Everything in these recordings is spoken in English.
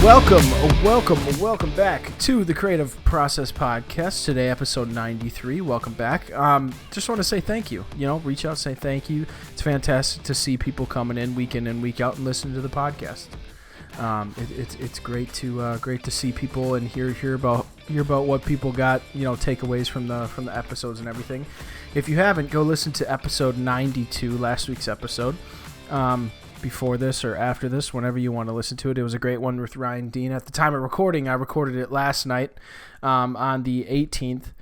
Welcome back to the Creative Process Podcast. Today, episode 93. Welcome back. Just want to say thank you. Reach out, say thank you. It's fantastic to see people coming in week and week out and listening to the podcast. It's great to see people and hear about what people got, takeaways from the episodes and everything. If you haven't, go listen to episode 92, last week's episode. Before this or after this, whenever you want to listen to it. It was a great one with Ryan Dean. At the time of recording, I recorded it last night on the 18th.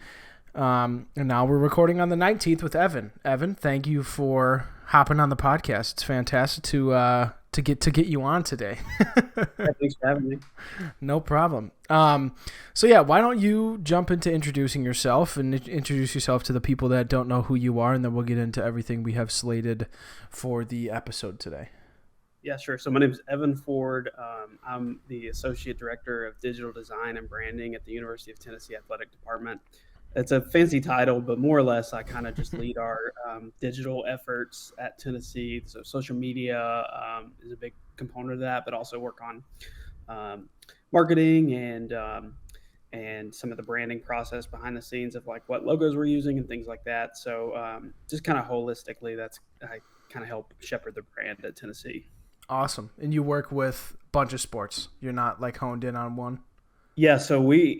And now we're recording on the 19th with Evan. Evan, thank you for hopping on the podcast. It's fantastic to get you on today. Thanks for having me. No problem. Why don't you jump into introducing yourself and introduce yourself to the people that don't know who you are, and then we'll get into everything we have slated for the episode today. Yeah, sure. So my name is Evan Ford. I'm the Associate Director of Digital Design and Branding at the University of Tennessee Athletic Department. It's a fancy title, but more or less I kind of just lead our digital efforts at Tennessee. So social media is a big component of that, but also work on marketing and some of the branding process behind the scenes of like what logos we're using and things like that. So just kind of holistically, I kind of help shepherd the brand at Tennessee. Awesome. And you work with a bunch of sports. You're not like honed in on one? Yeah, so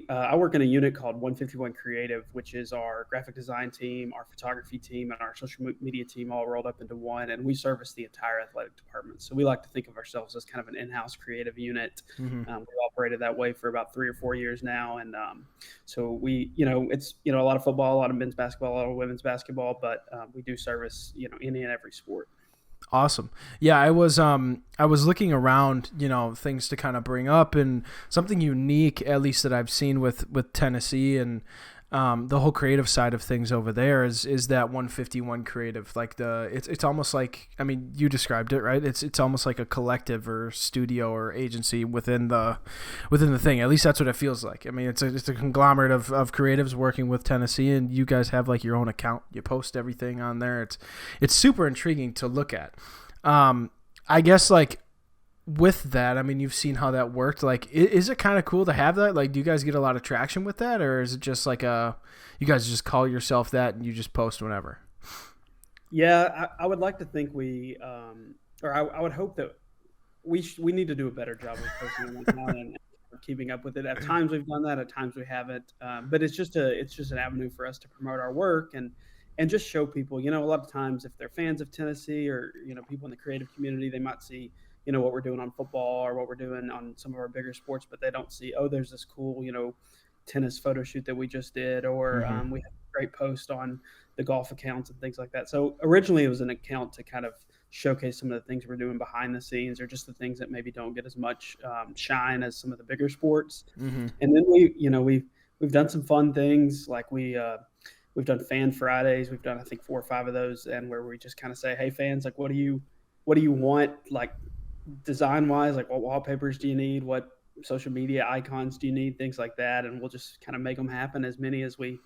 I work in a unit called 151 Creative, which is our graphic design team, our photography team, and our social media team all rolled up into one, and we service the entire athletic department. So we like to think of ourselves as kind of an in-house creative unit. Mm-hmm. We've operated that way for about 3 or 4 years now, and so we, it's a lot of football, a lot of men's basketball, a lot of women's basketball, but we do service any and every sport. Awesome. Yeah, I was looking around, things to kind of bring up, and something unique, at least that I've seen with Tennessee and the whole creative side of things over there is that 151 Creative. Like it's almost like, I mean, you described it, right? It's almost like a collective or studio or agency within the thing. At least that's what it feels like. I mean, it's a conglomerate of creatives working with Tennessee, and you guys have like your own account. You post everything on there. It's super intriguing to look at. I guess like with that, I mean, you've seen how that worked. Like, is it kind of cool to have that? Like, do you guys get a lot of traction with that, or is it just like you guys just call yourself that and you just post whenever? Yeah, I would like to think I would hope that we need to do a better job of posting on account and keeping up with it. At times we've done that, at times we haven't. But it's just an avenue for us to promote our work and just show people. A lot of times if they're fans of Tennessee or people in the creative community, they might see what we're doing on football or what we're doing on some of our bigger sports, but they don't see, there's this cool, tennis photo shoot that we just did, or we have a great post on the golf accounts and things like that. So originally it was an account to kind of showcase some of the things we're doing behind the scenes, or just the things that maybe don't get as much shine as some of the bigger sports. Mm-hmm. And then we've done some fun things, like we've done Fan Fridays. We've done, I think, 4 or 5 of those, and where we just kind of say, hey fans, like, what do you want, like, design wise, like what wallpapers do you need, what social media icons do you need, things like that, and we'll just kind of make them happen, as many as we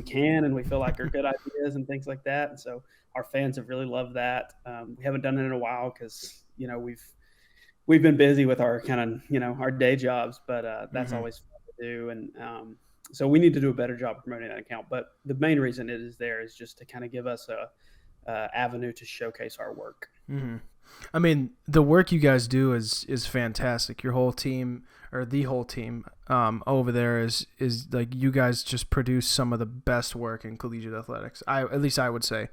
can, and we feel like are good ideas and things like that. And so our fans have really loved that. We haven't done it in a while because we've been busy with our kind of our day jobs, but that's always fun to do. And so we need to do a better job promoting that account, but the main reason it is there is just to kind of give us a avenue to showcase our work. Mm-hmm. I mean, the work you guys do is fantastic. Your whole team, or the whole team over there is like, you guys just produce some of the best work in collegiate athletics. At least I would say.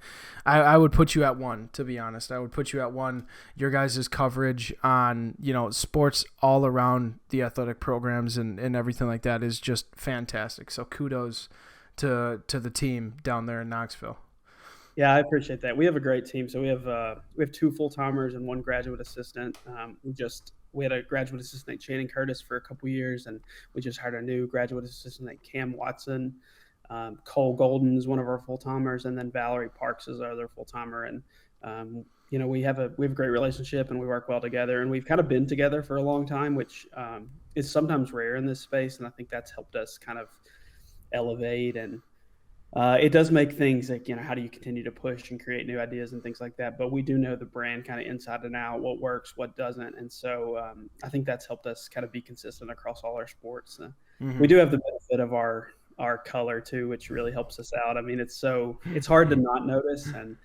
I would put you at one, to be honest. I would put you at one. Your guys' coverage on, sports all around the athletic programs and everything like that is just fantastic. So kudos to the team down there in Knoxville. Yeah, I appreciate that. We have a great team. So we have 2 full-timers and 1 graduate assistant. We had a graduate assistant named Channing Curtis for a couple years, and we just hired a new graduate assistant named Cam Watson. Cole Golden is one of our full-timers, and then Valerie Parks is our other full-timer. And we have a great relationship, and we work well together, and we've kind of been together for a long time, which is sometimes rare in this space, and I think that's helped us kind of elevate and It does make things like, how do you continue to push and create new ideas and things like that? But we do know the brand kind of inside and out, what works, what doesn't. And so I think that's helped us kind of be consistent across all our sports. We Mm-hmm. do have the benefit of our color too, which really helps us out. I mean, it's hard to not notice. And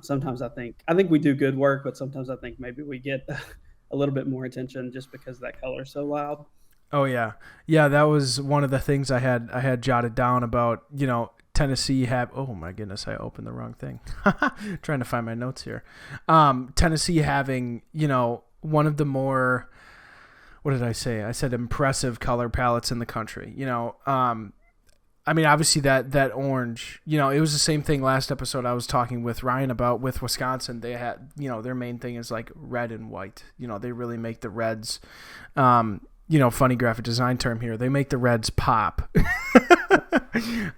sometimes I think we do good work, but sometimes I think maybe we get a little bit more attention just because that color is so loud. Oh yeah, yeah. That was one of the things I had jotted down about Tennessee have. Oh my goodness, I opened the wrong thing. Trying to find my notes here. Tennessee having one of the more, what did I say? I said impressive color palettes in the country. I mean, obviously that orange. It was the same thing last episode I was talking with Ryan about with Wisconsin. They had their main thing is like red and white. They really make the reds. Funny graphic design term here. They make the reds pop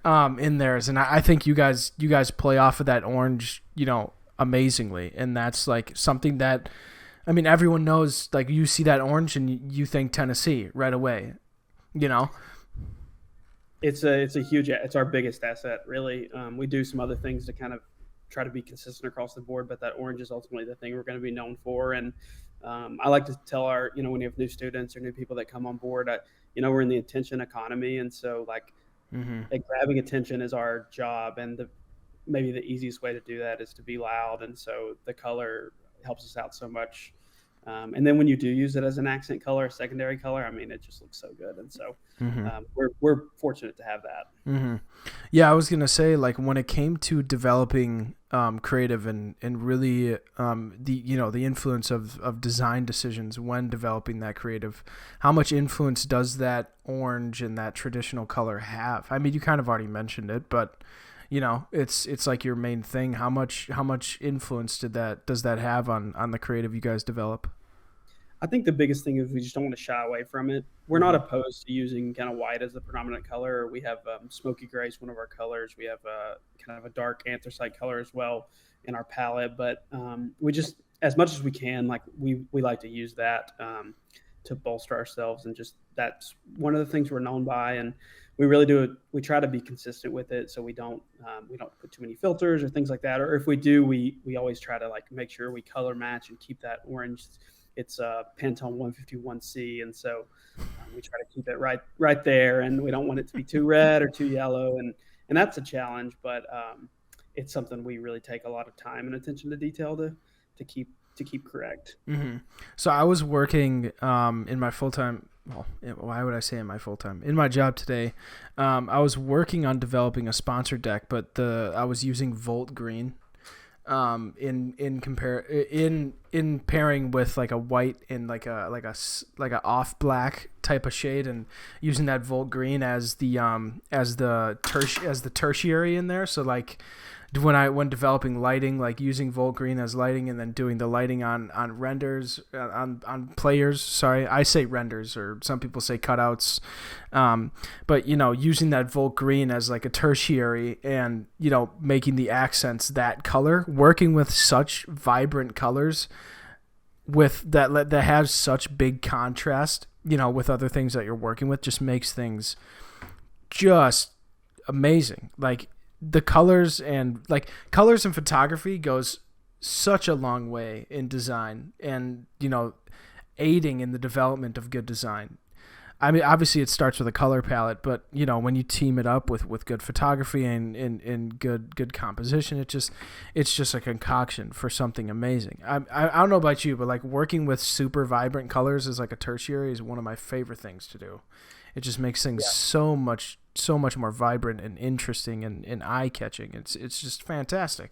in theirs, and I think you guys play off of that orange, amazingly, and that's like something that, I mean, everyone knows. Like you see that orange and you think Tennessee right away, you know. It's our biggest asset, really. We do some other things to kind of try to be consistent across the board, but that orange is ultimately the thing we're going to be known for. And I like to tell when you have new students or new people that come on board, we're in the attention economy, and so Mm-hmm. like grabbing attention is our job, and maybe the easiest way to do that is to be loud, and so the color helps us out so much. And then when you do use it as an accent color, a secondary color, I mean, it just looks so good. And so Mm-hmm. we're fortunate to have that. Mm-hmm. Yeah, I was gonna say, like, when it came to developing creative and really the influence of design decisions when developing that creative, how much influence does that orange and that traditional color have? I mean, you kind of already mentioned it, but it's like your main thing. How much influence does that have on the creative you guys develop? I think the biggest thing is we just don't want to shy away from it. We're not Mm-hmm. opposed to using kind of white as the predominant color. We have smoky gray is one of our colors. We have kind of a dark anthracite color as well in our palette. But we just, as much as we can, like we like to use that to bolster ourselves, and just that's one of the things we're known by. And we really do it. We try to be consistent with it, so we don't put too many filters or things like that. Or if we do, we always try to like make sure we color match and keep that orange. It's Pantone 151C, and so we try to keep it right there, and we don't want it to be too red or too yellow, and that's a challenge, but it's something we really take a lot of time and attention to detail to keep correct. Mm-hmm. So I was working in my full time. Well, why would I say in my full time? In my job today, I was working on developing a sponsor deck, but I was using Volt Green. In pairing with like a white and like a off black type of shade, and using that Volt Green as the tertiary in there. So like when developing lighting, like using Volt Green as lighting, and then doing the lighting on renders on players. Sorry, I say renders, or some people say cutouts. But using that Volt Green as like a tertiary, and making the accents that color, working with such vibrant colors with that have such big contrast, with other things that you're working with, just makes things just amazing. Like the colors and photography goes such a long way in design, and aiding in the development of good design. I mean, obviously it starts with a color palette, but when you team it up with good photography and good composition, it's just a concoction for something amazing. I don't know about you, but like working with super vibrant colors as like a tertiary is one of my favorite things to do. It just makes things Yeah. so much more vibrant and interesting and eye catching. It's just fantastic.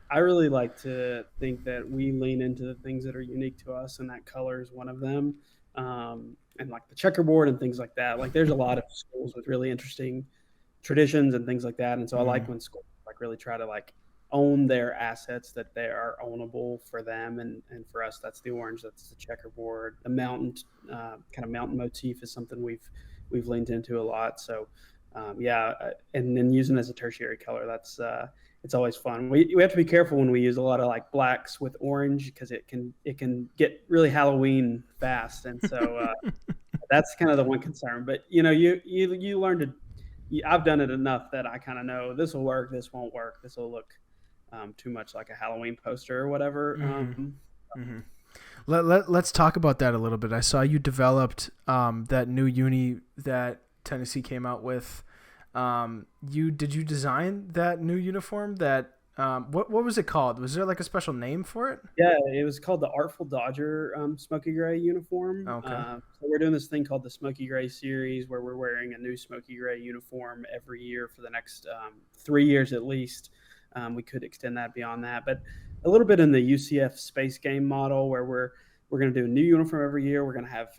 I really like to think that we lean into the things that are unique to us, and that color is one of them. And like the checkerboard and things like that. Like there's a lot of schools with really interesting traditions and things like that. And so I like Mm-hmm. when schools like really try to like own their assets, that they are ownable for them, and for us that's the orange, that's the checkerboard. The mountain kind of mountain motif is something we've leaned into a lot. So and then using it as a tertiary color, that's it's always fun. We have to be careful when we use a lot of like blacks with orange, because it can get really Halloween fast, and so that's kind of the one concern. But you learn to I've done it enough that I kind of know this will work, this won't work, this will look too much like a Halloween poster or whatever. Mm-hmm. Let's talk about that a little bit. I saw you developed that new uni that Tennessee came out with. Did you design that new uniform? That what was it called? Was there like a special name for it? Yeah, it was called the Artful Dodger Smoky Gray uniform. Okay. So we're doing this thing called the Smoky Gray series, where we're wearing a new Smoky Gray uniform every year for the next 3 years at least. We could extend that beyond that, but a little bit in the UCF space game model, where we're going to do a new uniform every year. We're going to have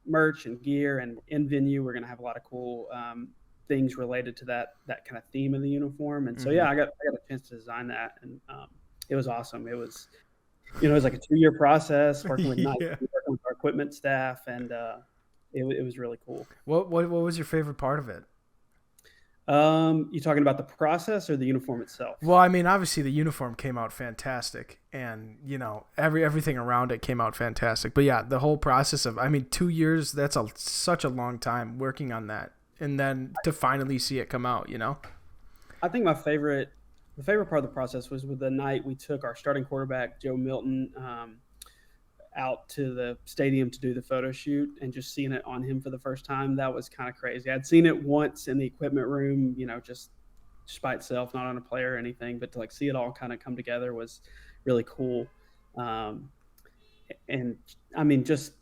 merch and gear, and in venue we're going to have a lot of cool things related to that kind of theme of the uniform. And so yeah, I got a chance to design that, and it was awesome. It was it was like a 2-year process working with Nike, working with our equipment staff, and it was really cool. What was your favorite part of it? You talking about the process or the uniform itself? Well, I mean, obviously the uniform came out fantastic, and everything around it came out fantastic. But yeah, the whole process of, I mean, 2 years, that's such a long time working on that, and then to finally see it come out, I think the favorite part of the process was with the night we took our starting quarterback Joe Milton out to the stadium to do the photo shoot, and just seeing it on him for the first time. That was kind of crazy. I'd seen it once in the equipment room, just by itself, not on a player or anything, but to like see it all kind of come together was really cool. And I mean, just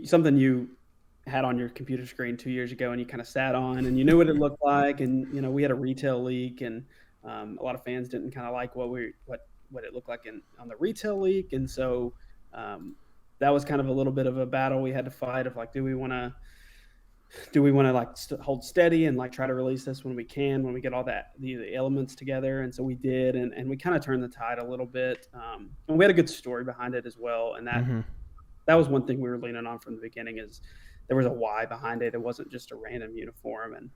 something you had on your computer screen 2 years ago and you kind of sat on and you knew what it looked like. And, we had a retail leak, and a lot of fans didn't kind of like what it looked like on the retail leak. And so that was kind of a little bit of a battle we had to fight of like, do we want to like hold steady and like try to release this when we get all the elements together. And so we did, and we kind of turned the tide a little bit. And we had a good story behind it as well. And that was one thing we were leaning on from the beginning, is there was a why behind it. It wasn't just a random uniform. And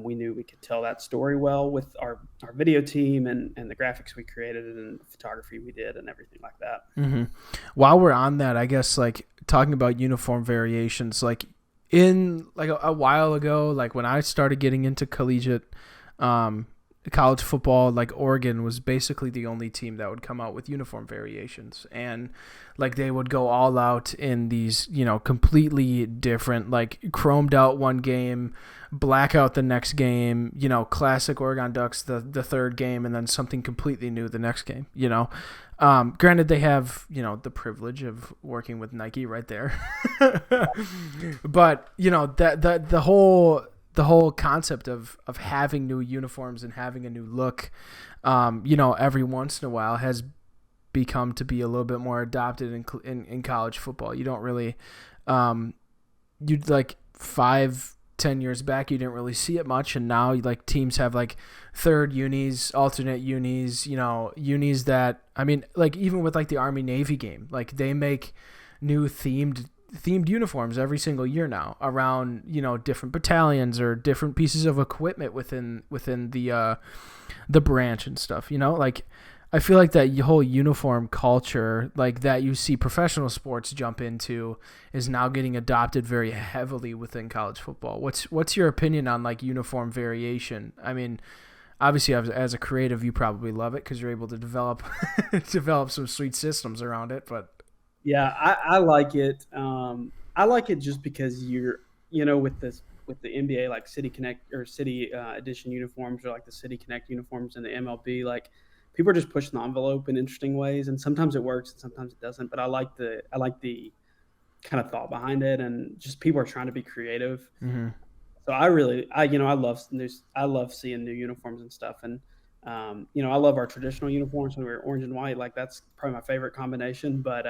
we knew we could tell that story well with our video team and the graphics we created and the photography we did and everything like that. Mm-hmm. While we're on that, I guess like talking about uniform variations, like in like a while ago, like when I started getting into collegiate college football, like Oregon was basically the only team that would come out with uniform variations, and like they would go all out in these, completely different, like chromed out one game, blackout the next game, classic Oregon Ducks the third game, and then something completely new the next game. Granted, they have the privilege of working with Nike right there, but that the whole concept of having new uniforms and having a new look, every once in a while has become to be a little bit more adopted in college football. You don't really, you'd like 5-10 years back, you didn't really see it much. And now like teams have like third unis, alternate unis, unis that, I mean, like even with like the Army Navy game, like they make new themed uniforms every single year now around, different battalions or different pieces of equipment within the branch and stuff, like I feel like that whole uniform culture, like that you see professional sports jump into, is now getting adopted very heavily within college football. What's your opinion on like uniform variation? I mean, obviously as a creative, you probably love it because you're able to develop some sweet systems around it, but yeah, I like it. I like it just because you're, with the NBA, like City Connect or City Edition uniforms, or like the City Connect uniforms in the MLB, like people are just pushing the envelope in interesting ways, and sometimes it works and sometimes it doesn't. But I like the kind of thought behind it, and just people are trying to be creative. Mm-hmm. So I love seeing new uniforms and stuff, and I love our traditional uniforms when we were orange and white. Like that's probably my favorite combination. But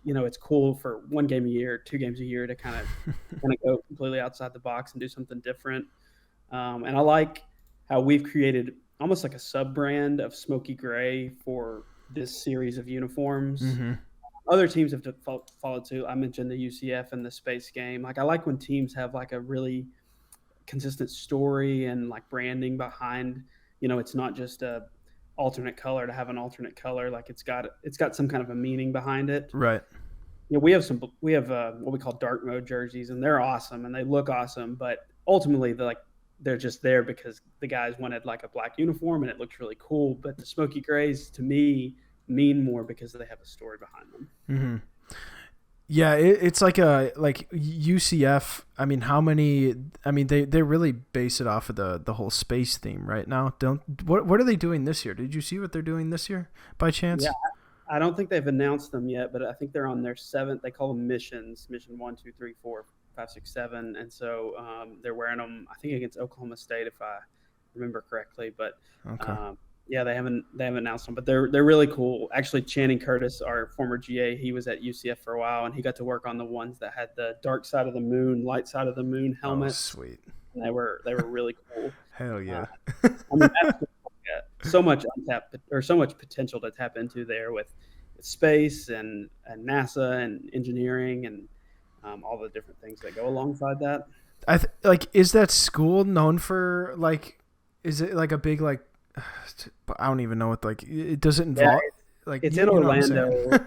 it's cool for 1 game a year, 2 games a year to kind of go completely outside the box and do something different. And I like how we've created almost like a sub brand of Smoky Gray for this series of uniforms. Mm-hmm. Other teams have followed suit. I mentioned the UCF and the space game. Like I like when teams have like a really consistent story and like branding behind. It's not just a alternate color to have an alternate color. Like it's got some kind of a meaning behind it. Right. We have what we call dark mode jerseys, and they're awesome and they look awesome. But ultimately, they're just there because the guys wanted like a black uniform and it looks really cool. But the smoky grays to me mean more because they have a story behind them. Mm-hmm. Yeah, it's like UCF. I mean, how many? I mean, they really base it off of the whole space theme right now. Don't what are they doing this year? Did you see what they're doing this year by chance? Yeah, I don't think they've announced them yet, but I think they're on their seventh. They call them missions, mission 1, 2, 3, 4, 5, 6, 7, and so they're wearing them. I think against Oklahoma State, if I remember correctly. But Okay. yeah, they haven't announced them, but they're really cool. Actually, Channing Curtis, our former GA, he was at UCF for a while, and he got to work on the ones that had the dark side of the moon, light side of the moon Oh, helmets, sweet. and they were really cool. Hell Uh, yeah. I mean, that's so much untapped or so much potential to tap into there with space and NASA and engineering and all the different things that go alongside that. Like, is that school known for like? Is it like a big like? I don't even know what like. It doesn't Yeah, involve like it's you in know what I'm saying? Orlando,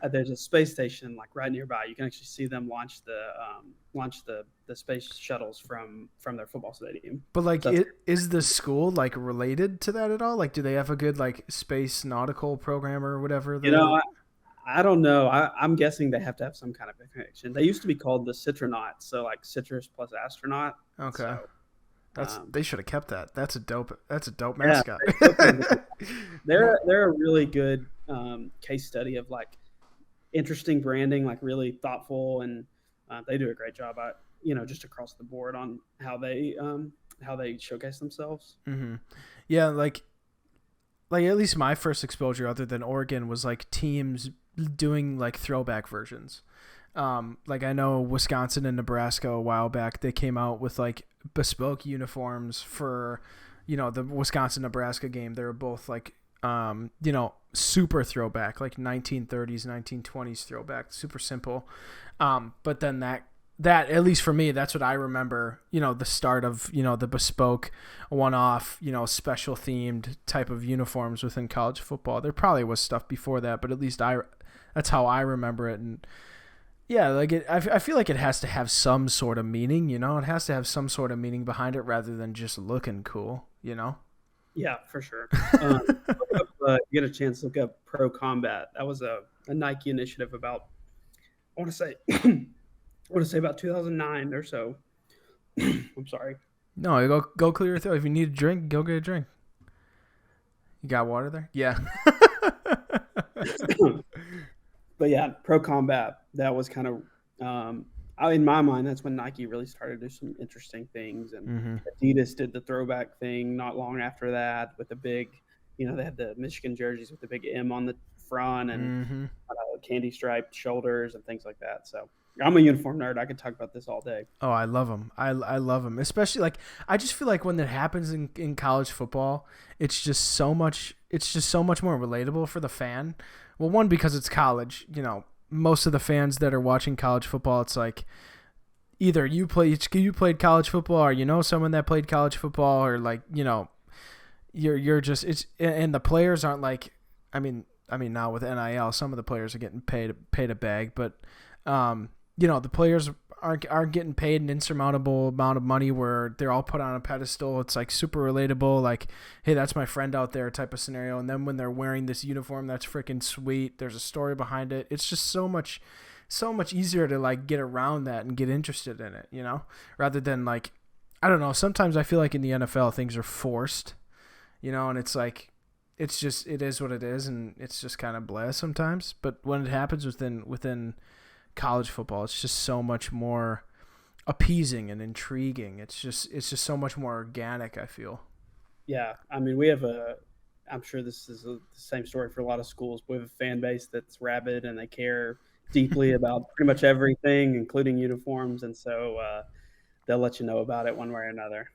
and there's a space station like right nearby. You can actually see them launch the space shuttles from their football stadium. But like, So that's, is the school like related to that at all? Like, do they have a good like space nautical program or whatever? you know, I don't know. I'm guessing they have to have some kind of connection. They used to be called the Citronauts, so like citrus plus astronaut. Okay, So they should have kept that. That's a dope. That's a dope yeah, mascot. they're a really good case study of like interesting branding, like really thoughtful, and they do a great job at just across the board on how they showcase themselves. Mm-hmm. Yeah, like at least my first exposure other than Oregon was like teams doing like throwback versions. Like I know Wisconsin and Nebraska a while back, they came out with like bespoke uniforms for, the Wisconsin Nebraska game. They were both like, super throwback, like 1930s, 1920s throwback, super simple. But then that at least for me, that's what I remember, the start of, the bespoke one-off, special themed type of uniforms within college football. There probably was stuff before that, but at least that's how I remember it. And yeah, like I feel like it has to have some sort of meaning, it has to have some sort of meaning behind it rather than just looking cool, Yeah, for sure. You get a chance to look up Pro Combat. That was a Nike initiative about, I want to say, about 2009 or so. I'm sorry. No, go clear your throat. If you need a drink, go get a drink. You got water there? Yeah. But yeah, Pro Combat. That was kind of, in my mind, that's when Nike really started to do some interesting things. And Mm-hmm. Adidas did the throwback thing not long after that with the big, they had the Michigan jerseys with the big M on the front and Mm-hmm. candy striped shoulders and things like that. So I'm a uniform nerd. I could talk about this all day. Oh, I love them. I love them. Especially like I just feel like when that happens in college football, it's just so much more relatable for the fan. Well, one, because it's college, most of the fans that are watching college football, it's like either you played college football or someone that played college football, or like, you're just and the players aren't like I mean now with NIL some of the players are getting paid a bag, but the players aren't getting paid an insurmountable amount of money where they're all put on a pedestal. It's like super relatable, like, hey, that's my friend out there type of scenario. And then when they're wearing this uniform, that's freaking sweet. There's a story behind it. It's just so much easier to like get around that and get interested in it, rather than like, I don't know. Sometimes I feel like in the NFL things are forced, and it's like, it is what it is. And it's just kind of blah sometimes. But when it happens within college football, it's just so much more appeasing and intriguing. It's just so much more organic, I feel. Yeah, I mean, I'm sure this is the same story for a lot of schools. We have a fan base that's rabid and they care deeply about pretty much everything, including uniforms, and so they'll let you know about it one way or another.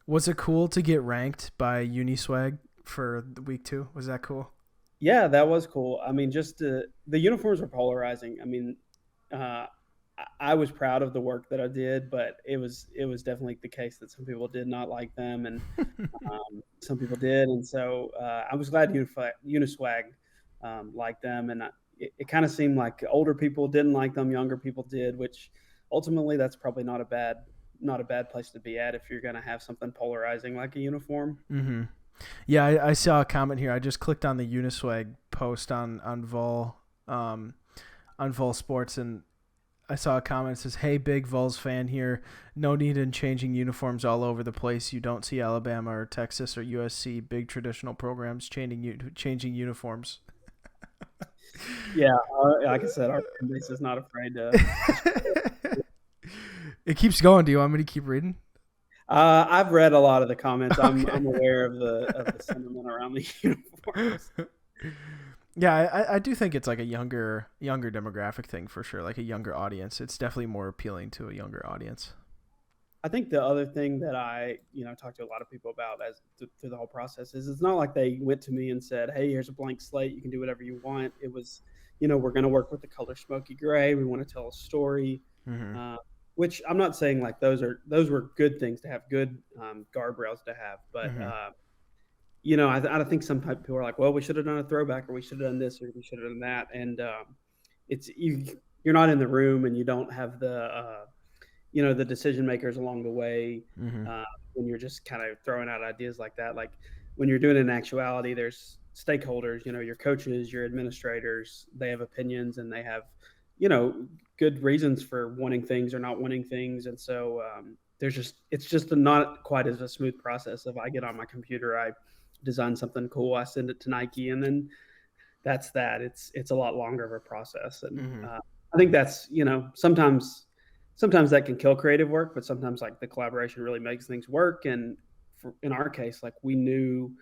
Was it cool to get ranked by Uniswag for the week 2? Was that cool? Yeah, that was cool. I mean, just the uniforms were polarizing. I mean, I was proud of the work that I did, but it was definitely the case that some people did not like them, and some people did. And so I was glad Uniswag liked them, and it kind of seemed like older people didn't like them, younger people did, which ultimately that's probably not a bad not a bad place to be at if you're going to have something polarizing like a uniform. Mm-hmm. Yeah, I saw a comment here. I just clicked on the Uniswag post on Vol Sports, and I saw a comment that says, "Hey, big Vols fan here. No need in changing uniforms all over the place. You don't see Alabama or Texas or USC big traditional programs changing uniforms." Yeah, like I said, our fan base is not afraid to. It keeps going. Do you want me to keep reading? I've read a lot of the comments. Okay. I'm aware of the sentiment around the uniforms. Yeah, I do think it's like a younger demographic thing for sure, like a younger audience. It's definitely more appealing to a younger audience. I think the other thing that I talked to a lot of people about through the whole process is it's not like they went to me and said, "Hey, here's a blank slate. You can do whatever you want." It was, we're going to work with the color smoky gray. We want to tell a story, which I'm not saying like those were good things to have, good guardrails to have, but. I think some people are like, well, we should have done a throwback, or we should have done this, or we should have done that. And you're not in the room, and you don't have the decision makers along the way when you're just kind of throwing out ideas like that. Like when you're doing it in actuality, there's stakeholders, your coaches, your administrators, they have opinions and they have, good reasons for wanting things or not wanting things. And so it's just not quite as a smooth process. If I get on my computer, I design something cool, I send it to Nike, and then that's that. It's a lot longer of a process, and I think that's sometimes that can kill creative work, but sometimes like the collaboration really makes things work. And in our case, like we knew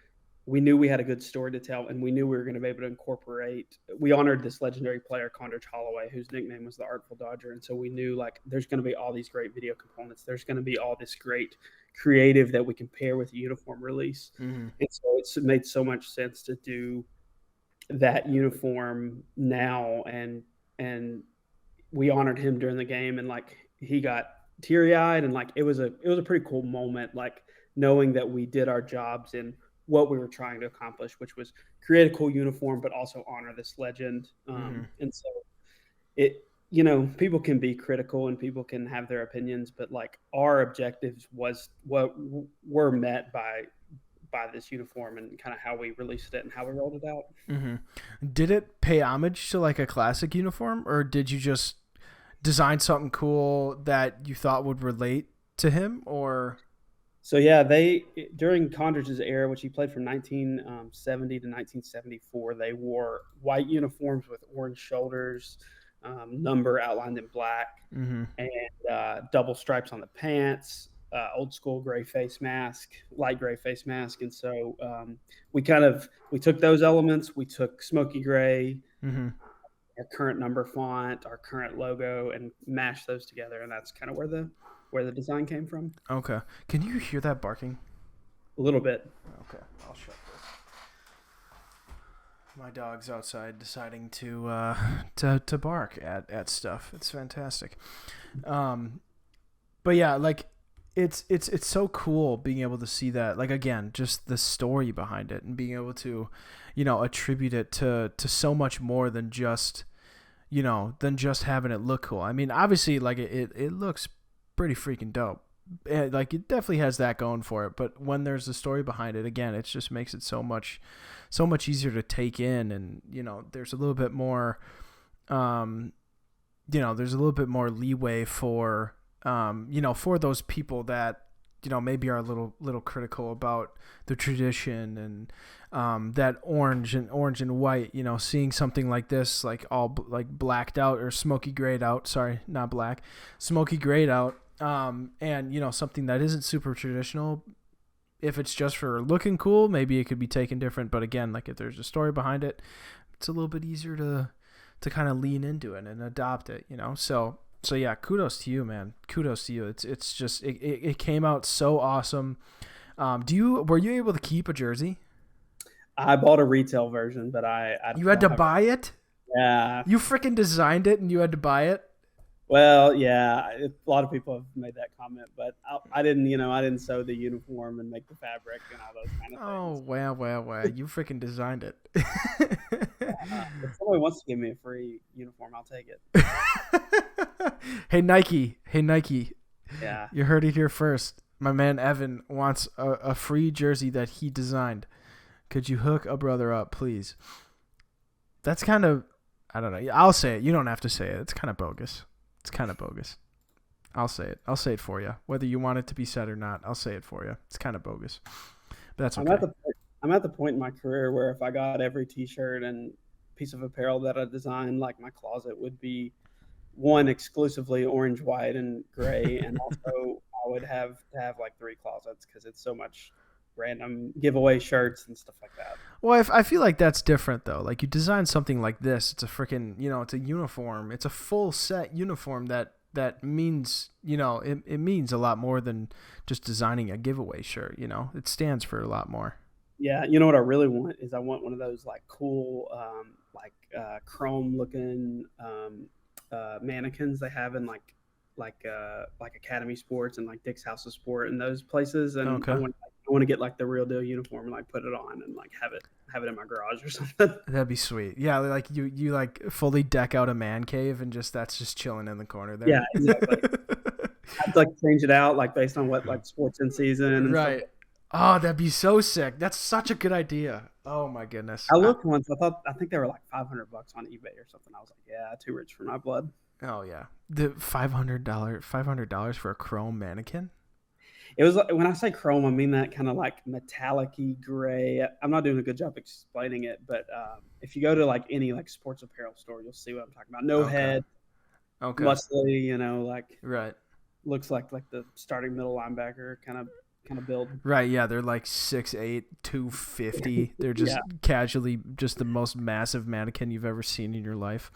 we had a good story to tell, and we knew we were going to be able to incorporate. We honored this legendary player, Condridge Holloway, whose nickname was the Artful Dodger, and so we knew like there's going to be all these great video components. There's going to be all this great creative that we can pair with a uniform release. And so it's made so much sense to do that uniform now, and we honored him during the game, and like he got teary-eyed, and like it was a pretty cool moment, like knowing that we did our jobs in what we were trying to accomplish, which was create a cool uniform but also honor this legend. And so people can be critical and people can have their opinions, but like our objectives were met by this uniform and kind of how we released it and how we rolled it out. Did it pay homage to like a classic uniform, or did you just design something cool that you thought would relate to him? Or so yeah, during Condridge's era, which he played from 1970 to 1974, they wore white uniforms with orange shoulders, number outlined in black, and double stripes on the pants, old school gray face mask, light gray face mask. And so we took those elements, we took smoky gray, our current number font, our current logo, and mashed those together. And that's kind of where the design came from. Okay. Can you hear that barking? A little bit. Okay, I'll shut this. My dog's outside deciding to bark at stuff. It's fantastic. But yeah, like it's so cool being able to see that, like, again, just the story behind it and being able to, attribute it to so much more than just having it look cool. I mean, obviously, like it looks pretty freaking dope. Like it definitely has that going for it, but when there's a story behind it, again, it just makes it so much easier to take in. And there's a little bit more there's a little bit more leeway for for those people that maybe are a little critical about the tradition and that orange and white, seeing something like this, like all like blacked out or smoky grayed out, sorry, not black, smoky grayed out, and something that isn't super traditional. If it's just for looking cool, maybe it could be taken different. But again, like if there's a story behind it, it's a little bit easier to kind of lean into it and adopt it, So yeah, kudos to you, man. Kudos to you. It's just it came out so awesome. Were you able to keep a jersey? I bought a retail version, but you had to buy it? Yeah. You freaking designed it and you had to buy it? Well, yeah, a lot of people have made that comment, but I didn't, I didn't sew the uniform and make the fabric and all those kind of things. Oh, wow. You freaking designed it. If somebody wants to give me a free uniform, I'll take it. Hey, Nike. Yeah. You heard it here first. My man Evan wants a free jersey that he designed. Could you hook a brother up, please? That's kind of, I don't know. I'll say it. You don't have to say it. It's kind of bogus. It's kind of bogus. I'll say it. I'll say it for you. Whether you want it to be said or not, I'll say it for you. It's kind of bogus. But that's okay. I'm at the point in my career where if I got every T-shirt and piece of apparel that I designed, like my closet would be one exclusively orange, white, and gray, and also I would have to have like 3 closets because it's so much random giveaway shirts and stuff like that. Well, I feel like that's different though. Like you design something like this, it's a freaking, it's a uniform. It's a full set uniform that means, it means a lot more than just designing a giveaway shirt. It stands for a lot more. Yeah, you know what I really want is I want one of those like cool, chrome looking mannequins they have in like Academy Sports and like Dick's House of Sport and those places. And okay. I want to get like the real deal uniform and like put it on and like have it in my garage or something. That'd be sweet. Yeah, like you like fully deck out a man cave and that's just chilling in the corner there. Yeah, exactly. I have to like change it out like based on what like sports in season and right. Stuff. Oh, that'd be so sick. That's such a good idea. Oh my goodness. I looked once. I think they were like $500 on eBay or something. I was like, yeah, too rich for my blood. Oh yeah, the $500 for a chrome mannequin. It was when I say chrome, I mean that kind of like metallic-y gray. I'm not doing a good job explaining it, but if you go to like any like sports apparel store, you'll see what I'm talking about. No head, muscly, like right. Looks like the starting middle linebacker kind of build. Right, yeah, they're like 6'8", 250. They're just casually just the most massive mannequin you've ever seen in your life.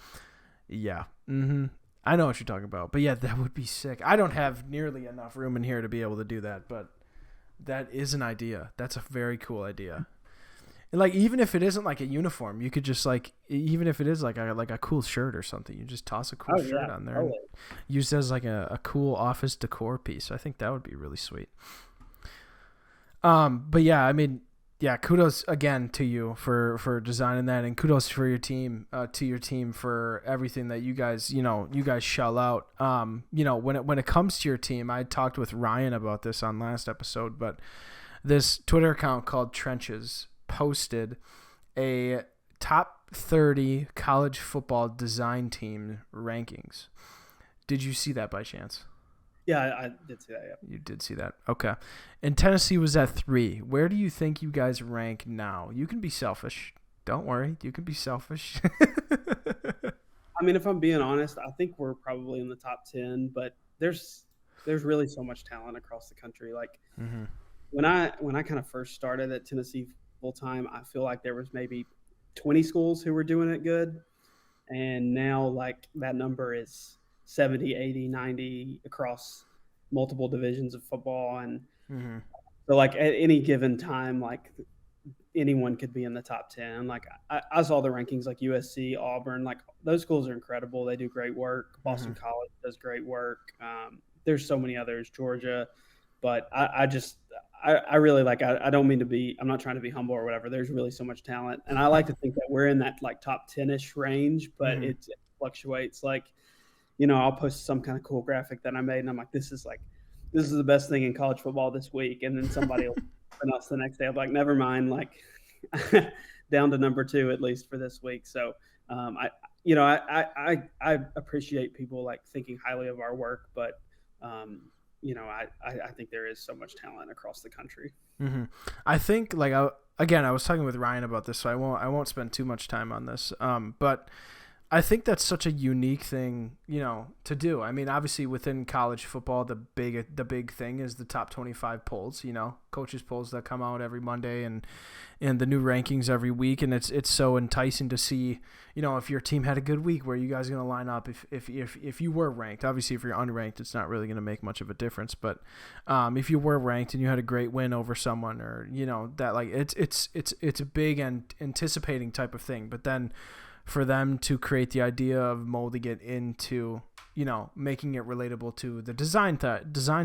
Yeah. Mm-hmm. I know what you're talking about. But yeah, that would be sick. I don't have nearly enough room in here to be able to do that, but that is an idea. That's a very cool idea. And like even if it isn't like a uniform, you could just like even if it is like a cool shirt or something, you just toss a cool shirt on there and use it as like a cool office decor piece. I think that would be really sweet. But yeah, I mean, yeah, kudos again to you for designing that, and kudos for your team, to your team for everything that you guys shell out. When it comes to your team, I talked with Ryan about this on last episode, but this Twitter account called Trenches posted a top 30 college football design team rankings. Did you see that by chance? Yeah, I did see that, yeah. You did see that. Okay. And Tennessee was at 3. Where do you think you guys rank now? You can be selfish. Don't worry. You can be selfish. I mean, if I'm being honest, I think we're probably in the top 10, but there's really so much talent across the country. Like when I kind of first started at Tennessee full time, I feel like there was maybe 20 schools who were doing it good. And now like that number is 70, 80, 90 across multiple divisions of football. And so like at any given time, like anyone could be in the top 10. Like I saw the rankings like USC, Auburn, like those schools are incredible. They do great work. Boston College does great work. There's so many others, Georgia, but I really like, I don't mean to be, I'm not trying to be humble or whatever. There's really so much talent. And I like to think that we're in that like top 10-ish range, but it fluctuates. Like, I'll post some kind of cool graphic that I made, and I'm like, this is the best thing in college football this week. And then somebody will announce the next day. I'm like, never mind, like down to number 2 at least for this week. So I appreciate people like thinking highly of our work, but I think there is so much talent across the country. I think like I was talking with Ryan about this, so I won't spend too much time on this. But I think that's such a unique thing, to do. I mean, obviously within college football, the big thing is the top 25 polls, coaches polls that come out every Monday and the new rankings every week. And it's so enticing to see, if your team had a good week, where you guys are going to line up if you were ranked. Obviously, if you're unranked, it's not really going to make much of a difference. But if you were ranked and you had a great win over someone, or, that like it's a big and anticipating type of thing. But then for them to create the idea of molding it into, making it relatable to the design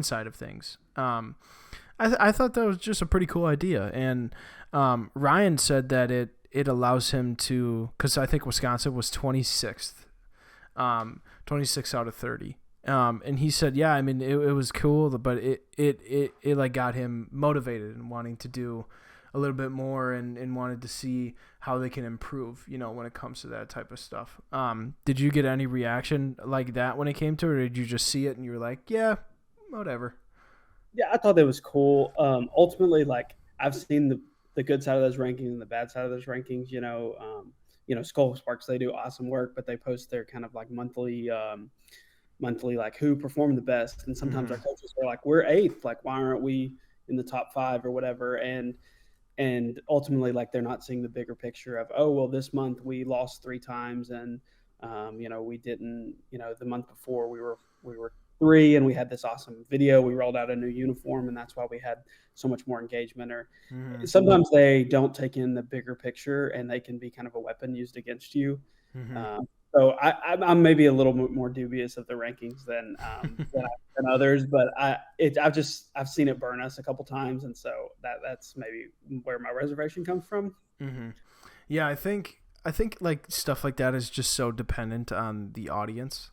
side of things. I thought that was just a pretty cool idea. And Ryan said that it allows him to, because I think Wisconsin was 26th, 26 out of 30. And he said, yeah, I mean, it was cool, but it like got him motivated and wanting to do a little bit more and wanted to see how they can improve, when it comes to that type of stuff. Did you get any reaction like that when it came to it, or did you just see it and you were like, yeah, whatever? Yeah, I thought that was cool. Ultimately, like I've seen the good side of those rankings and the bad side of those rankings. Skull Sparks, they do awesome work, but they post their kind of like monthly like who performed the best, and sometimes our Mm-hmm. coaches are like, we're eighth, like why aren't we in the top five or whatever, and ultimately like they're not seeing the bigger picture of, oh well, this month we lost three times, and we didn't, the month before we were three and we had this awesome video, we rolled out a new uniform, and that's why we had so much more engagement. Or Mm-hmm. sometimes they don't take in the bigger picture, and they can be kind of a weapon used against you. Mm-hmm. So I'm maybe a little bit more dubious of the rankings than others, but I've seen it burn us a couple times, and so that's maybe where my reservation comes from. Mm-hmm. Yeah, I think like stuff like that is just so dependent on the audience.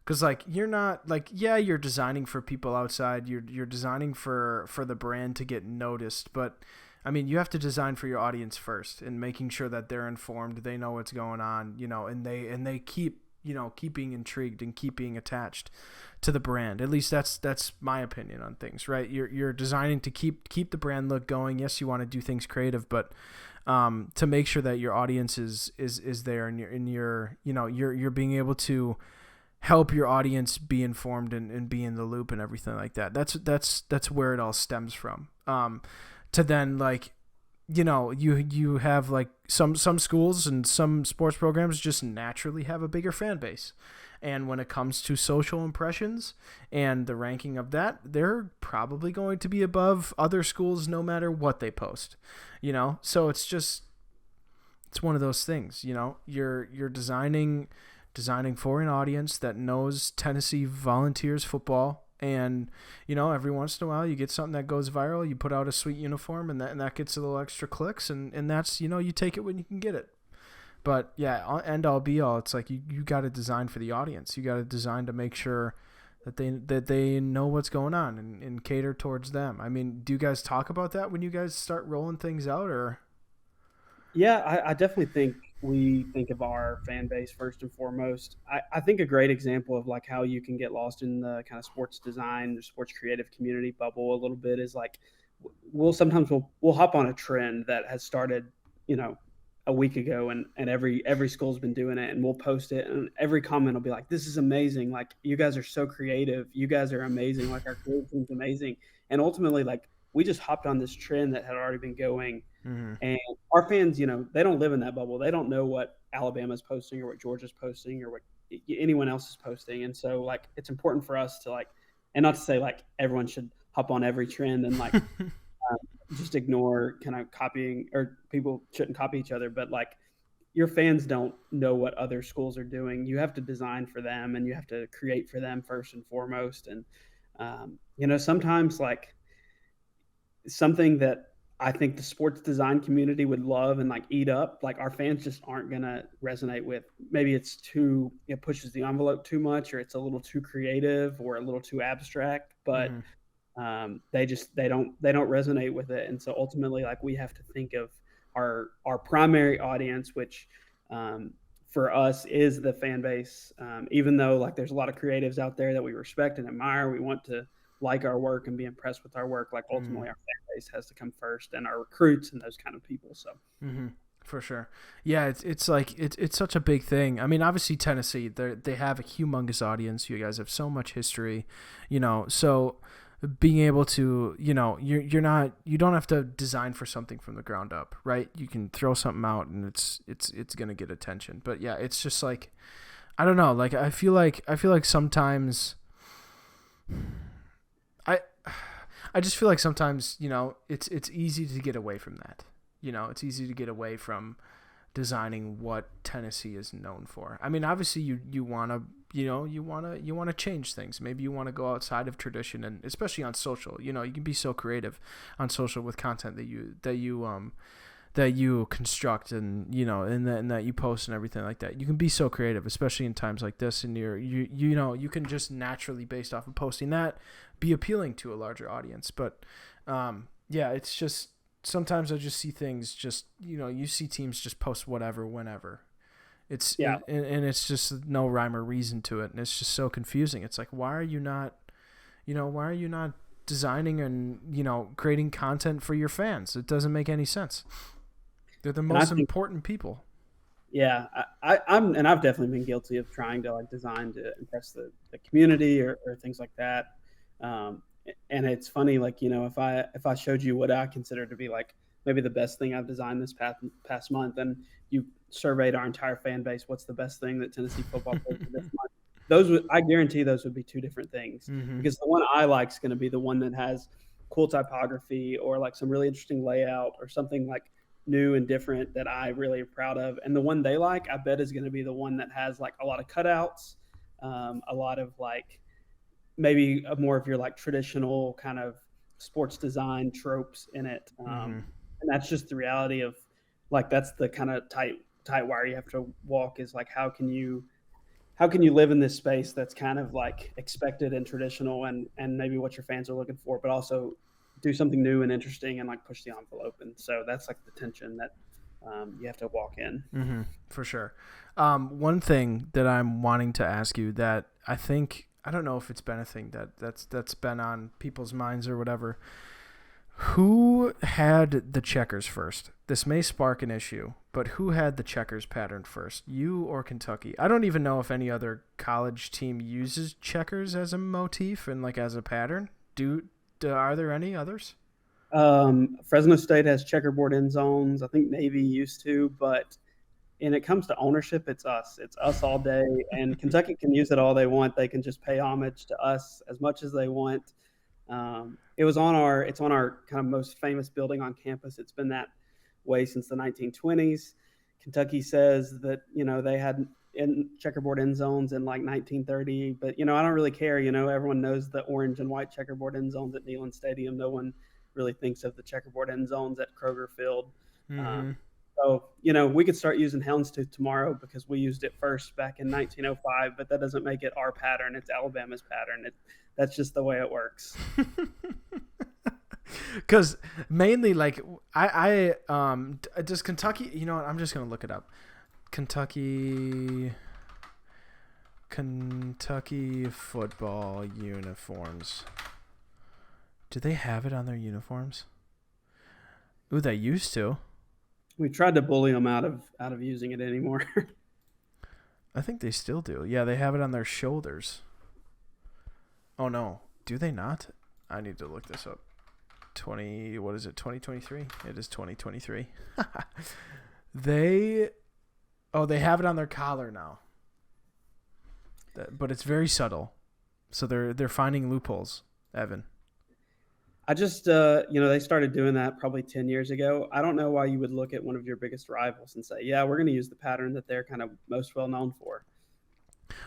Cause like you're not like, yeah, you're designing for people outside. You're designing for the brand to get noticed, but I mean, you have to design for your audience first, and making sure that they're informed, they know what's going on, and they keep keep being intrigued and keep being attached to the brand. At least that's my opinion on things, right? You're designing to keep the brand look going. Yes, you want to do things creative, but to make sure that your audience is there, and you're being able to help your audience be informed and be in the loop and everything like that. That's where it all stems from. To then like, you have like some schools and some sports programs just naturally have a bigger fan base. And when it comes to social impressions and the ranking of that, they're probably going to be above other schools no matter what they post. So it's one of those things, you're designing for an audience that knows Tennessee Volunteers football, and every once in a while you get something that goes viral, you put out a sweet uniform, and that gets a little extra clicks, and that's, you take it when you can get it. But yeah, end all be all, it's like you got to design for the audience. You got to design to make sure that they know what's going on, and cater towards them. I mean, do you guys talk about that when you guys start rolling things out, or? Yeah, I definitely think we think of our fan base first and foremost. I think a great example of like how you can get lost in the kind of sports design or sports creative community bubble a little bit is like we'll hop on a trend that has started, you know, a week ago, and every school's been doing it, and we'll post it, and every comment will be like, this is amazing, like you guys are so creative, you guys are amazing, like our creative team's amazing. And ultimately, like, we just hopped on this trend that had already been going, Mm-hmm. and our fans, they don't live in that bubble. They don't know what Alabama's posting or what Georgia's posting or what anyone else is posting. And so, like, it's important for us to, like, and not to say like everyone should hop on every trend and like just ignore kind of copying, or people shouldn't copy each other, but like your fans don't know what other schools are doing. You have to design for them, and you have to create for them first and foremost. And sometimes like something that I think the sports design community would love and like eat up, like our fans just aren't gonna resonate with. Maybe it pushes the envelope too much, or it's a little too creative or a little too abstract, but Mm-hmm. they don't resonate with it. And so ultimately, like, we have to think of our primary audience, which for us is the fan base. Even though like there's a lot of creatives out there that we respect and admire, we want to like our work and be impressed with our work. Like, Mm-hmm. ultimately, our fan base has to come first, and our recruits and those kind of people. So Mm-hmm. For sure. Yeah, it's like it's such a big thing. I mean, obviously Tennessee, they have a humongous audience. You guys have so much history, so being able to, you don't have to design for something from the ground up, right? You can throw something out and it's going to get attention. But yeah, it's just like, I don't know, like I feel like sometimes I I just feel like sometimes, it's easy to get away from that. It's easy to get away from designing what Tennessee is known for. I mean, obviously you want to, you want to change things. Maybe you want to go outside of tradition, and especially on social, you can be so creative on social with content that that you construct and and that you post and everything like that. You can be so creative, especially in times like this, and you can just naturally, based off of posting that, be appealing to a larger audience. But it's just sometimes I just see things just you see teams just post whatever whenever. And it's just no rhyme or reason to it, and it's just so confusing. It's like, why are you not designing and creating content for your fans? It doesn't make any sense. They're the most important people. Yeah, I've definitely been guilty of trying to design to impress the community or things like that. And it's funny, if I showed you what I consider to be maybe the best thing I've designed this past month, and you surveyed our entire fan base, what's the best thing that Tennessee football plays this month? I guarantee those would be two different things, because the one I like is going to be the one that has cool typography or some really interesting layout or something new and different that I really am proud of. And the one they like, I bet, is going to be the one that has a lot of cutouts, a lot of maybe more of your traditional kind of sports design tropes in it. And that's just the reality of that's the kind of tight wire you have to walk, is how can you live in this space that's kind of expected and traditional and maybe what your fans are looking for, but also do something new and interesting and push the envelope. And so that's the tension that you have to walk in. For sure. One thing that I'm wanting to ask you that I don't know if it's been a thing that's been on people's minds or whatever. Who had the checkers first? This may spark an issue, but who had the checkers pattern first, you or Kentucky? I don't even know if any other college team uses checkers as a motif and as a pattern. Are there any others? Fresno State has checkerboard end zones. I think Navy used to, but when it comes to ownership, it's us. It's us all day, and Kentucky can use it all they want. They can just pay homage to us as much as they want. It's on our kind of most famous building on campus. It's been that way since the 1920s. Kentucky says that they had checkerboard end zones in 1930, but I don't really care. Everyone knows the orange and white checkerboard end zones at Neyland Stadium. No one really thinks of the checkerboard end zones at Kroger Field. So we could start using houndstooth tomorrow because we used it first back in 1905, but that doesn't make it our pattern. It's Alabama's pattern. That's just the way it works. Because mainly does Kentucky, you know what, I'm just going to look it up. Kentucky football uniforms. Do they have it on their uniforms? Ooh, they used to. We tried to bully them out of using it anymore. I think they still do. Yeah, they have it on their shoulders. Oh no, do they not? I need to look this up. 2023? It is 2023. They have it on their collar now. But it's very subtle. So they're finding loopholes, Evan. I just, they started doing that probably 10 years ago. I don't know why you would look at one of your biggest rivals and say, yeah, we're going to use the pattern that they're kind of most well known for.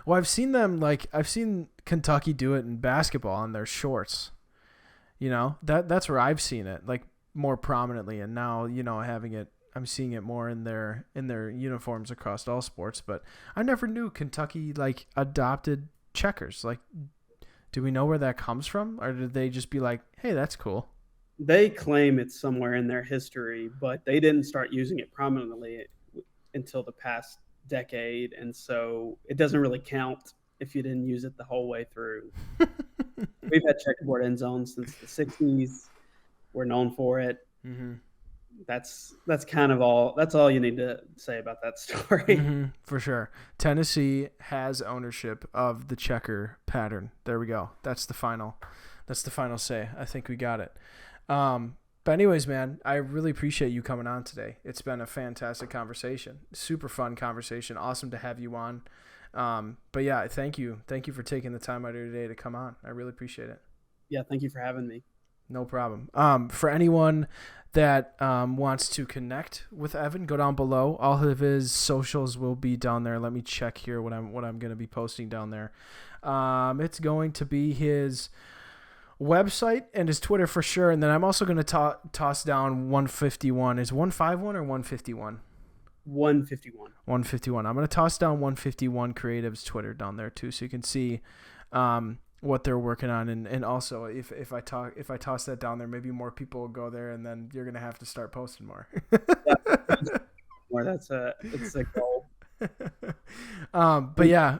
Well, I've seen Kentucky do it in basketball on their shorts. That's where I've seen it more prominently. And now, I'm seeing it more in their uniforms across all sports, but I never knew Kentucky adopted checkers. Do we know where that comes from, or did they just be hey, that's cool? They claim it's somewhere in their history, but they didn't start using it prominently until the past decade, and so it doesn't really count if you didn't use it the whole way through. We've had checkerboard end zones since the 60s. We're known for it. Mm-hmm. That's kind of all. That's all you need to say about that story. For sure. Tennessee has ownership of the checker pattern. There we go. That's the final say. I think we got it. But anyways, man, I really appreciate you coming on today. It's been a fantastic conversation. Super fun conversation. Awesome to have you on. But yeah, thank you. Thank you for taking the time out of your day to come on. I really appreciate it. Yeah, thank you for having me. No problem. For anyone that wants to connect with Evan, go down below. All of his socials will be down there. Let me check here what I'm going to be posting down there. It's going to be his website and his Twitter for sure. And then I'm also going to toss down 151. Is 151 or 151? 151. 151. I'm going to toss down 151 Creative's Twitter down there too, so you can see what they're working on. And also if I toss that down there, maybe more people will go there, and then you're going to have to start posting more. It's a goal. But yeah,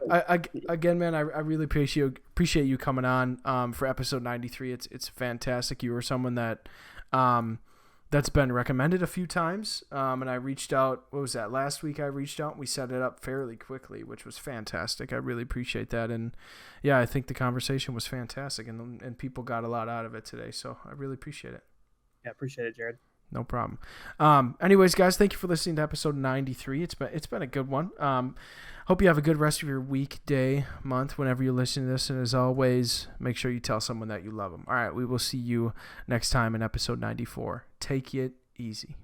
again, man, I really appreciate you coming on for episode 93. It's fantastic. You were someone that that's been recommended a few times, and I reached out. What was that? Last week I reached out and we set it up fairly quickly, which was fantastic. I really appreciate that, and yeah, I think the conversation was fantastic, and people got a lot out of it today. So I really appreciate it. Yeah, appreciate it, Jared. No problem. Anyways, guys, thank you for listening to episode 93. It's been a good one. Hope you have a good rest of your week, day, month, whenever you listen to this. And as always, make sure you tell someone that you love them. All right, we will see you next time in episode 94. Take it easy.